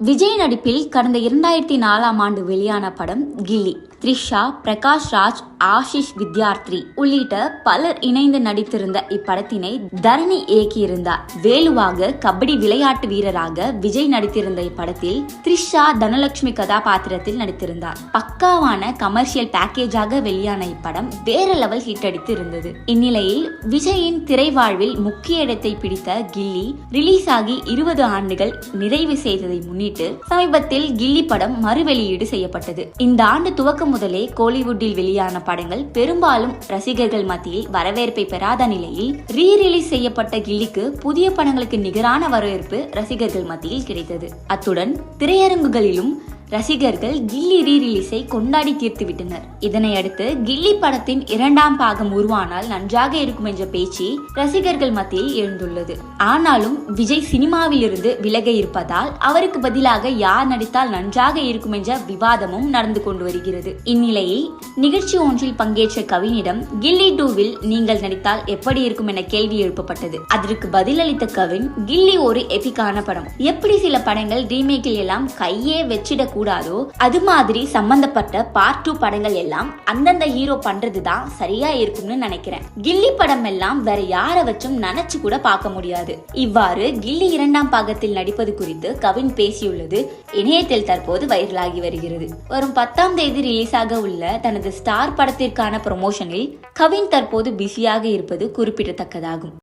விஜய் நடிப்பில் கடந்த 2004ஆம் ஆண்டு வெளியான படம் கில்லி. த்ரிஷா, பிரகாஷ் ராஜ், ஆஷிஷ் வித்யார்த்தி உள்ளிட்ட பலர் இணைந்து நடித்திருந்த இப்படத்தினை தரணி இயக்கியிருந்தார். வேலுவாக கபடி விளையாட்டு வீரராக விஜய் நடித்திருந்த இப்படத்தில் த்ரிஷா தனலட்சுமி கதாபாத்திரத்தில் நடித்திருந்தார். பக்காவான கமர்ஷியல் பேக்கேஜாக வெளியான இப்படம் வேற லெவல் ஹிட் அடித்து இருந்தது. இந்நிலையில் விஜயின் திரை வாழ்வில் முக்கிய இடத்தை பிடித்த கில்லி ரிலீஸ் ஆகி 20 ஆண்டுகள் நிறைவு செய்ததை முன்னிட்டு சமீபத்தில் கில்லி படம் மறுவெளியீடு செய்யப்பட்டது. இந்த ஆண்டு துவக்கம் முதலே கோலிவுட்டில் வெளியான படங்கள் பெரும்பாலும் ரசிகர்கள் மத்தியில் வரவேற்பை பெறாத நிலையில் ரீரிலீஸ் செய்யப்பட்ட கில்லிக்கு புதிய படங்களுக்கு நிகரான வரவேற்பு ரசிகர்கள் மத்தியில் கிடைத்தது. அத்துடன் திரையரங்குகளிலும் ரசிகர்கள் கில்லி ரீரிலீஸை கொண்டாடி தீர்த்து விட்டனர். இதனையடுத்து கில்லி படத்தின் 2ஆம் பாகம் உருவானால் நன்றாக இருக்கும் என்ற பேச்சு ரசிகர்கள் மத்தியில் எழுந்துள்ளது. ஆனாலும் விஜய் சினிமாவில் இருந்து விலக இருப்பதால் அவருக்கு பதிலாக யார் நடித்தால் நன்றாக இருக்கும் என்ற விவாதமும் நடந்து கொண்டு வருகிறது. இந்நிலையில் நிகழ்ச்சி ஒன்றில் பங்கேற்ற கவினிடம் கில்லி 2வில் நீங்கள் நடித்தால் எப்படி இருக்கும் என கேள்வி எழுப்பப்பட்டது. அதற்கு பதிலளித்த கவின், கில்லி ஒரு எபிக்கான படம். எப்படி சில படங்கள் ரீமேக்கில் எல்லாம் கையே வச்சிட கூடாதோ அது மாதிரி சம்பந்தப்பட்ட பார்ட் 2 படங்கள் எல்லாம் அந்தந்த ஹீரோ பண்றதுதான் சரியா இருக்கும்னு நினைக்கிறேன். கில்லி படம் எல்லாம் வேற யார வச்சும் நினைச்சு கூட பார்க்க முடியாது. இவ்வாறு கில்லி 2ஆம் பாகத்தில் நடிப்பது குறித்து கவின் பேசியுள்ளது இணையத்தில் தற்போது வைரலாகி வருகிறது. வரும் 10ஆம் தேதி ரிலீஸ் ஆக உள்ள தனது ஸ்டார் படத்திற்கான ப்ரமோஷனில் கவின் தற்போது பிஸியாக இருப்பது குறிப்பிடத்தக்கதாகும்.